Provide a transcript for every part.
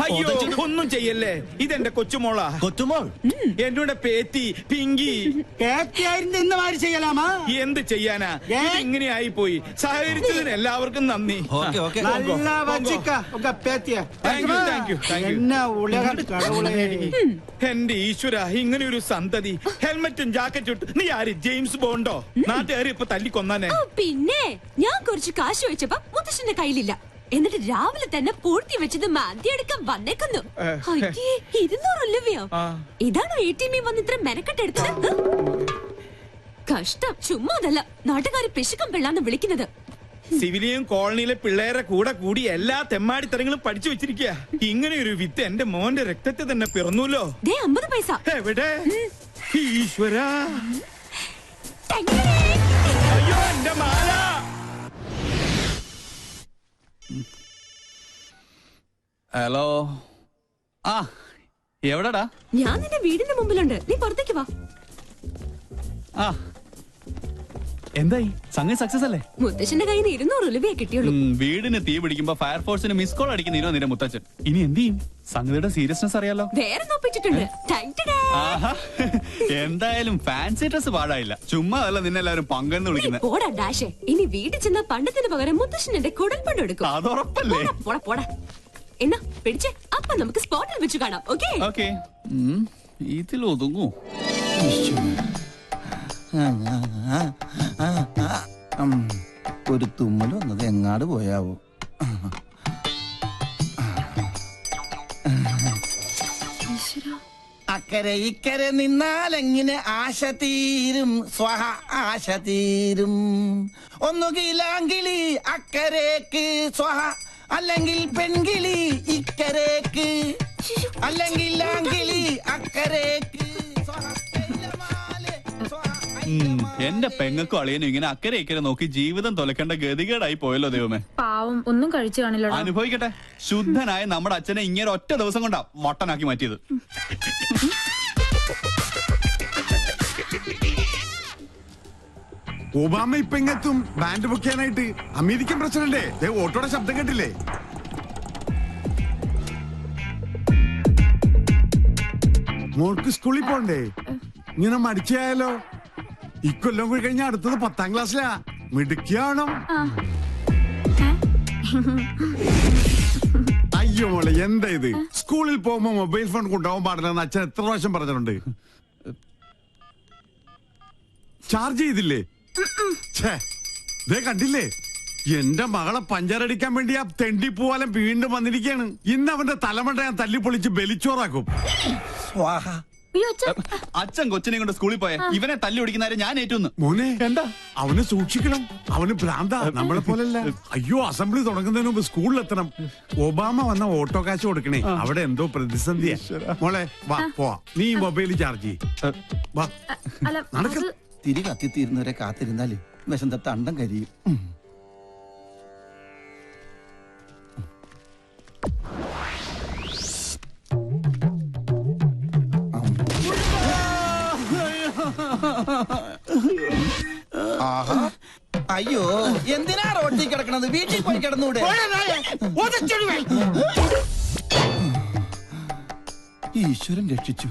അയ്യോ ഒന്നും ചെയ്യല്ലേ, ഇതെന്റെ കൊച്ചുമോളാ. കൊച്ചുമോൾ എന്നോട് പേത്തി പിങ്കി ചെയ്യലാമാ. എന്ത് ചെയ്യാനാ, ഇങ്ങനെയായി പോയി. സഹകരിച്ചതിന് എല്ലാവർക്കും നന്ദി. എന്റെ ഈശ്വര, ഇങ്ങനെ ഒരു സന്തതി. ഹെൽമെറ്റും ജാക്കറ്റും ഇട്ട് നീ ആര്, ജെയിംസ് ബോണ്ടോ? നാട്ടുകാർ ഇപ്പൊ തല്ലിക്കൊന്നാനെ. പിന്നെ ഞാൻ കുറച്ച് കാശ് വെച്ചപ്പോ മുത്തശ്ശന്റെ കയ്യിലില്ല. എന്നിട്ട് രാവിലെ തന്നെ പൂർത്തി വെച്ചത് മാന്തിയെടുക്കാൻ വന്നേക്കുന്നു. 200 രൂപയോ? ഇതാണ് ATM വന്ന് ഇത്ര മെനക്കെട്ടെടുത്തത്. കഷ്ടം. ചുമ്മാ അതല്ല, നാട്ടുകാര് പിശുക്കം പെള്ളാന്ന് വിളിക്കുന്നത്. സിവിലിയൻ കോളനിയിലെ പിള്ളേരെ കൂടെ കൂടി എല്ലാ തെമ്മാടിത്തരങ്ങളും പഠിച്ചു വെച്ചിരിക്കുക. ഇങ്ങനെ ഒരു വിത്ത് എന്റെ മോന്റെ രക്തത്തെ തന്നെ പിറന്നൂല്ലോ. 50 പൈസ എവിടെ? ഈശ്വര, അയ്യോ എന്റെ മാല. ഹലോ, ആ എവിടെടാ? ഞാൻ നിന്റെ വീടിന്റെ മുമ്പിലുണ്ട്, നീ പുറത്തേക്ക് വാ. ആ എന്തായി, സംഗതി സക്സസ് അല്ലേ? മുത്തശ്ശന്റെ കയ്യിൽ നിന്ന് 200 രൂപയെ കിട്ടിയുള്ളൂ. വീടിന് തീ പിടിക്കുമ്പോ ഫയർഫോഴ്സിന് മിസ് കോൾ അടിക്കുന്നോ നിന്റെ മുത്തച്ഛൻ? ഇനി എന്ത് ചെയ്യും? സംഗതിയുടെ സീരിയസ്നെസ് അറിയാലോ. വേറെ നോപ്പിച്ചിട്ടുണ്ട്. എന്തായാലും ഫാൻസി ഡ്രസ് പാടായില്ല. ചുമ്മാ അല്ല നിന്നെ എല്ലാവരും പങ്കെന്ന് വിളിക്കുന്നത്. പോടാ ഡാഷേ, ഇനി വീട്ടിൽ ചെന്ന പണ്ടത്തിന് പകരം മുത്തശ്ശൻ എന്റെ കുടൽപ്പണ്ട് എടുക്കും. അതുറപ്പല്ലേ? പോടാ പോടാ. എന്നാ പിടിച്ചേ, അപ്പൊ നമുക്ക് സ്പോട്ടിൽ വെച്ച് കാണാം. Okay okay. ഇതിൽ ഒതുങ്ങൂ. ഒരു തുമ്മൽ വന്നത് എങ്ങാട് പോയാവോ? അക്കരെ ഇക്കരെ നിന്നാലെങ്ങനെ ആശ തീരും, സ്വഹ ആശ തീരും. ഒന്നുകിലാങ്കിളി അക്കരേക്ക് സ്വഹ, അല്ലെങ്കിൽ പെൺകിളി ഇക്കരേക്ക്, അല്ലെങ്കിൽ ആങ്കിളി അക്കരേക്ക്. എന്റെ പെങ്ങൾക്കും അളിയനും ഇങ്ങനെ അക്കരെ ഇക്കരെ നോക്കി ജീവിതം തൊലക്കേണ്ട ഗതികേടായി പോയല്ലോ ദൈവമേ. പാവം, ഒന്നും കഴിച്ചു കാണില്ല. അനുഭവിക്കട്ടെ. ശുദ്ധനായ നമ്മുടെ അച്ഛനെ ഇങ്ങനെ ഒറ്റ ദിവസം കൊണ്ടാ മൊട്ടനാക്കി മാറ്റിയത്. ഒബാമ ഇപ്പൊ ഇങ്ങെത്തും ബാൻഡ് ബുക്ക് ചെയ്യാനായിട്ട്. അമേരിക്കൻ പ്രസിഡന്റ് ഓട്ടോയുടെ ശബ്ദം കേട്ടില്ലേ? മോൾക്ക് സ്കൂളിൽ പോണ്ടേ? ഇങ്ങനെ മടിച്ചായാലോ? ഇക്കൊല്ലം കൂടി കഴിഞ്ഞാൽ അടുത്തത് 10ാം ക്ലാസ്സിലാ. മിടുക്കിയാണോ? അയ്യോ മോളെ, എന്താ ഇത്? സ്കൂളിൽ പോകുമ്പോ മൊബൈൽ ഫോൺ കൊണ്ടുപോകാൻ പാടില്ലെന്ന് അച്ഛൻ എത്ര പ്രാവശ്യം പറഞ്ഞിട്ടുണ്ട്. ചാർജ് ചെയ്തില്ലേ? കണ്ടില്ലേ, എന്റെ മകളെ പഞ്ചറടിക്കാൻ വേണ്ടി ആ തെണ്ടിപ്പൂവാലം വീണ്ടും വന്നിരിക്കുകയാണ്. ഇന്ന് അവന്റെ തലമണ്ട ഞാൻ തല്ലിപ്പൊളിച്ച് ബലിച്ചോറാക്കും. അച്ഛൻ കൊച്ചിനെ കൊണ്ട് സ്കൂളിൽ പോയ ഇവനെ തല്ലി ഓടിക്കുന്നവരെ ഞാൻ ഏറ്റുന്നു. മോനെ എന്താ, അവനെ സൂക്ഷിക്കണം. അവന് ഭ്രാന്ത, നമ്മളെ പോലല്ല. അയ്യോ, അസംബ്ലി തുടങ്ങുന്നതിന് മുമ്പ് സ്കൂളിലെത്തണം. ഒബാമ വന്ന ഓട്ടോ കാശ് കൊടുക്കണേ. അവിടെ എന്തോ പ്രതിസന്ധിയാ. മോളെ വാ പോവാ. നീ മൊബൈൽ ചാർജ് ചെയ്യ്. വാ നടക്ക. തിരി കത്തിത്തീരുന്നവരെ കാത്തിരുന്നാല് വിശന്ത തണ്ടം കരിയും. അയ്യോ, എന്തിനാ റോട്ടിൽ കിടക്കണത്? വീട്ടിൽ പോയി കിടന്നൂടെ? ഈശ്വരൻ രക്ഷിച്ചു.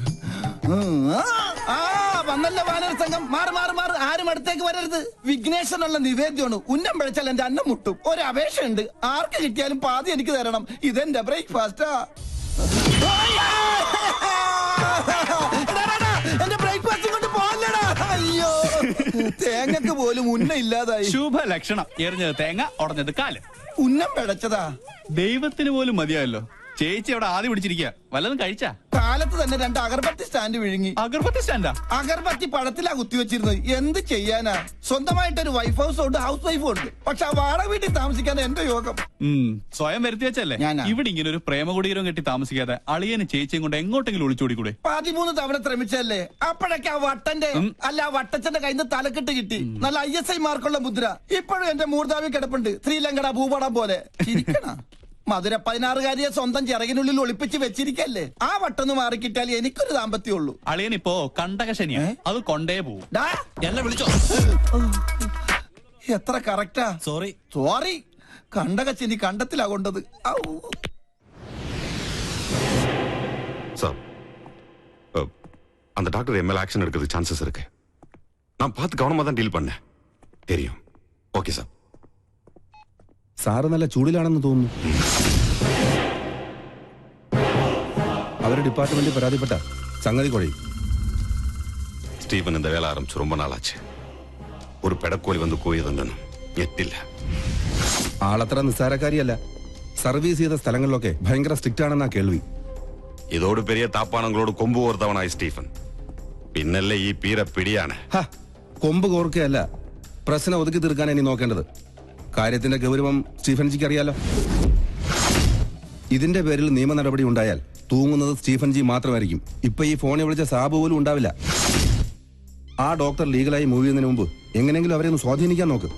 വന്നല്ല വാനര സംഘം. മാറ് മാറ് മാറ്, ആരും അടുത്തേക്ക് വരരുത്. വിഘ്നേശ്വരനുള്ള നിവേദ്യമാണ്. ഉന്നം പിഴച്ചാൽ എന്റെ അന്നം മുട്ടും. ഒരു അപേക്ഷയുണ്ട്, ആർക്ക് കിട്ടിയാലും പാതി എനിക്ക് തരണം. ഇതെന്റെ ബ്രേക്ക്ഫാസ്റ്റാ. എന്റെ ബ്രേക്ക്ഫാസ്റ്റ് കൊണ്ട് പോകല്ലടാ. അയ്യോ, തേങ്ങക്ക് പോലും ഉന്നം ഇല്ലാതായി. ശുഭ ലക്ഷണം. എറിഞ്ഞത് തേങ്ങ, ഉടഞ്ഞത് കാല്. ഉന്നം പിഴച്ചതാ. ദൈവത്തിന് പോലും മതിയായല്ലോ. ചേച്ചി അവിടെ ആദ്യം പിടിച്ചിരിക്കുക. വല്ലതും കഴിച്ചാ? കാലത്ത് തന്നെ 2 അഗർബത്തി സ്റ്റാൻഡ് വിഴുങ്ങി. അഗർബത്തി സ്റ്റാൻഡാ? അഗർബത്തി പഴത്തിലാ കുത്തിവെച്ചിരുന്നത്. എന്ത് ചെയ്യാനാ? സ്വന്തമായിട്ടൊരു വൈഫ് ഹൗസ് ഉണ്ട്, ഹൗസ് വൈഫും ഉണ്ട്. പക്ഷെ ആ വാടക വീട്ടിൽ താമസിക്കാൻ എന്റെ യോഗം. സ്വയം വരുത്തി വെച്ചല്ലേ. ഇവിടെ ഇങ്ങനെ ഒരു പ്രേമകുടീരം കെട്ടി താമസിക്കാതെ അളിയന് ചേച്ചിയും കൊണ്ട് എങ്ങോട്ടെങ്കിലും ഒളിച്ചോടിക്കൂടെ? 13 തവണ ശ്രമിച്ചല്ലേ. അപ്പോഴൊക്കെ ആ വട്ടന്റെ അല്ല ആ വട്ടച്ചന്റെ കയ്യിൽ നിന്ന് തലക്കെട്ട് കിട്ടി. നല്ല ISI മാർക്കുള്ള മുദ്ര. ഇപ്പോഴും എന്റെ മൂർധാവി കിടപ്പുണ്ട്, ശ്രീലങ്കട ഭൂപടം പോലെ. ചിരിക്കണ മധുര 16-കാരിയെ സ്വന്തം ചിറകിനുള്ളിൽ ഒളിപ്പിച്ച് വെച്ചിരിക്കല്ലേ. ആ വട്ടൊന്ന് മാറിക്കിട്ടാൽ എനിക്കൊരു ദാമ്പത്യമുള്ളൂ. അളിയനിപ്പോ കണ്ടകശനിയാ, അത് കൊണ്ടേ പോവും. ഡാ, എന്നെ വിളിച്ചോ? എത്ര കറക്റ്റാ. സോറി കണ്ടകച്ചിനി കണ്ടത്തിലാ കൊണ്ടത്. ഔ. சார் அந்த டாக்டர் எம்எல் ஆக்ஷன் எடுக்கிறது சான்சஸ் இருக்கு. நான் பார்த்து கவனமா தான் டீல் பண்ணேன். தெரியும். Okay sir. സാറ് നല്ല ചൂടിലാണെന്ന് തോന്നുന്നു. അവരുടെ ഡിപ്പാർട്ട്മെന്റിൽ പരാതിപ്പെട്ട സംഗതി കുഴയും. ஸ்டீவன் இந்த வேலை ஆரம்பிச்சு ரொம்ப நாள் ஆச்சு. ஒரு பெடக்கோழி வந்து கூயதுണ്ടെന്നും ഞെട്ടില്ല. ആളത്ര നിസ്സാരക്കാരിയല്ല. സർവീസ് ചെയ്ത സ്ഥലങ്ങളിലൊക്കെ ഭയങ്കര സ്ട്രിക്റ്റ് ആണെന്നാ കേൾവി. ഇതോട് പെരിയ താപ്പാണങ്ങളോട് കൊമ്പ് കോർത്തവനായി സ്റ്റീഫൻ. പിന്നല്ലേ ഈ പീര പിടിയാണ്. കൊമ്പ് കോർക്കുകയല്ല, പ്രശ്നം ഒതുക്കി തീർക്കാൻ ഇനി നോക്കേണ്ടത്. കാര്യത്തിന്റെ ഗൗരവം സ്റ്റീഫൻജിക്ക് അറിയാലോ. ഇതിന്റെ പേരിൽ നിയമ നടപടി ഉണ്ടായാൽ തൂങ്ങുന്നത് സ്റ്റീഫൻജി മാത്രമായിരിക്കും. ഇപ്പൊ ഈ ഫോണിൽ വിളിച്ച സാബു പോലും ഉണ്ടാവില്ല. ആ ഡോക്ടർ ലീഗലായി മൂവ് ചെയ്യുന്നതിന് മുമ്പ് എങ്ങനെയെങ്കിലും അവരെ ഒന്ന് സ്വാധീനിക്കാൻ നോക്ക്.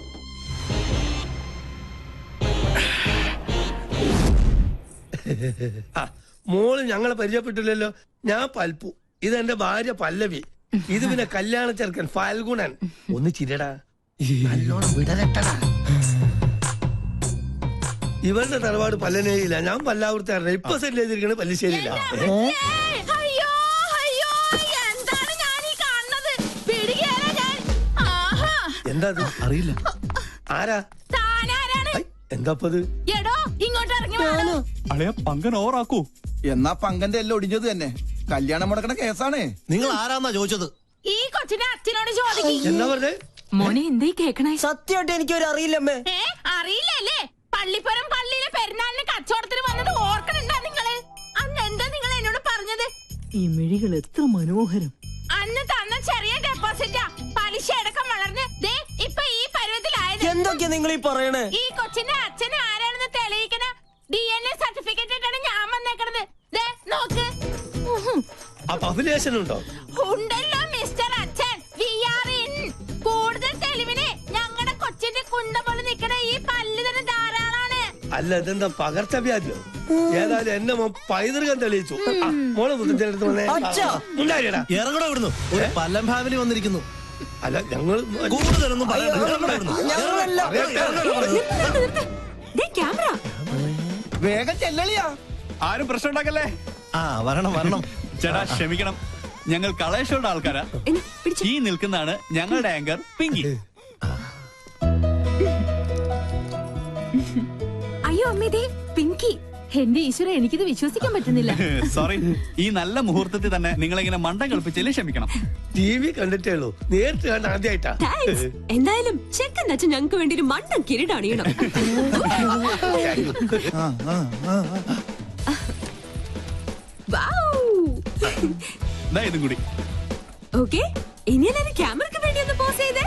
മോള് ഞങ്ങളെ പരിചയപ്പെട്ടില്ലല്ലോ. ഞാൻ പൽപ്പു, ഇതെന്റെ ഭാര്യ പല്ലവി, ഇത് പിന്നെ കല്യാണ ചെറുക്കൻ ഫാൽഗുണൻ. ഒന്ന് ചിരടാ, നല്ലോണം വിടരട്ടടാ. ഇവരുടെ തറവാട് പല്ലനേയില്ല, ഞാൻ പല്ലാവൂർത്തായിരുന്നു. ഇപ്പൊ സെറ്റിൽ ചെയ്തിരിക്കണ പല്ലിശ്ശേരിയില്ല. എന്താ അറിയില്ല. ആരാ? എന്താപ്പത്? അളിയ പങ്കൻ ഓവറാക്കൂ. എന്നാ പങ്കന്റെ എല്ലാം ഒടിഞ്ഞത് തന്നെ. കല്യാണം മുടക്കണ കേസാണ്. നിങ്ങൾ ആരാന്നാ ചോദിച്ചത്? ഈ കൊച്ചിനെ അച്ഛനോട് ചോദിക്കും. എന്താ പറഞ്ഞേ? മോനെ എന്തേ കേക്കണേ? സത്യമായിട്ട് എനിക്കൊരു അറിയില്ലമ്മേ. അറിയില്ലല്ലേ? പള്ളിപ്പുറം പള്ളിയിലെ പെരുന്നാളിന് കച്ചവടത്തിന് വന്നത് ഓർക്കണുണ്ടാ നിങ്ങള്? അന്ന് എന്താ നിങ്ങൾ എന്നോട് പറഞ്ഞത്? ഈ മിഴികൾ എത്ര മനോഹരം. അന്ന് തന്ന ചെറിയ ഡെപ്പോസിറ്റാ പലിശ അടക്കം വളർന്ന് ദേ ഇപ്പൊ ഈ പരുവത്തിലായത്. എന്തൊക്കെയാ നിങ്ങൾ ഈ പറയണേ? ഈ കൊച്ചിന്റെ അച്ഛൻ ആരാണെന്ന് തെളിയിക്കണ DNA സർട്ടിഫിക്കറ്റ് ഇട്ടാണ് ഞാൻ വന്നേക്കണത്. ദേ നോക്ക്. അപ്പൊ അഭിലേഷൻ ഉണ്ടോ? ഉണ്ടല്ലോ മിസ്റ്റർ അച്ഛൻ. We are in. കൂടുതൽ തെളിവിന് ഞങ്ങളുടെ കൊച്ചിന്റെ കുണ്ട പോലെ നിക്കണ ഈ പല്ല് തന്നെ ധാരാളാണ്. അല്ല, ഇതെന്താ പകർച്ചവ്യാധിയോ? ഏതായാലും എന്നെ പൈതൃകം തെളിയിച്ചു. മോളെ മുത്തച്ഛനടുത്ത് വന്നേ. ഇറങ്ങണോ ഇവിടുന്നു? ഒരു പല്ലം ഫാമിലി വന്നിരിക്കുന്നു. അല്ല, ഞങ്ങൾ കൂടുതലൊന്നും ക്യാമറ വേഗം ചെല്ലളിയാ. ആരും പ്രശ്നം ഉണ്ടാക്കല്ലേ. വരണം. ചേട്ടാ ക്ഷമിക്കണം, ഞങ്ങൾ കളേഷോയുടെ ആൾക്കാരാ. ഈ നിൽക്കുന്നതാണ് ഞങ്ങളുടെ ആങ്കർ പിങ്കി. അയ്യോ അമ്മേ, പിങ്കി. എന്റെ ഈശ്വര, എനിക്കിത് വിശ്വസിക്കാൻ പറ്റുന്നില്ല. സോറി, ഈ നല്ല മുഹൂർത്തത്തിൽ തന്നെ നിങ്ങളിങ്ങനെ മണ്ടം കളിപ്പിച്ചതിൽ ക്ഷമിക്കണം. TV കണ്ടിട്ടേ ഉള്ളൂ, നേരിട്ട് കണ്ട ആദ്യമായിട്ടാ. എന്തായാലും ചെക്കൻ അച്ഛൻ ഞങ്ങൾക്ക് വേണ്ടി ഒരു മണ്ടൻ കിരീടണിയണം. ഇതും കൂടി ഓക്കെ. ഇനി എല്ലാവരും ക്യാമറയ്ക്ക് വേണ്ടി ഒന്ന് പോസ് ചെയ്തേ.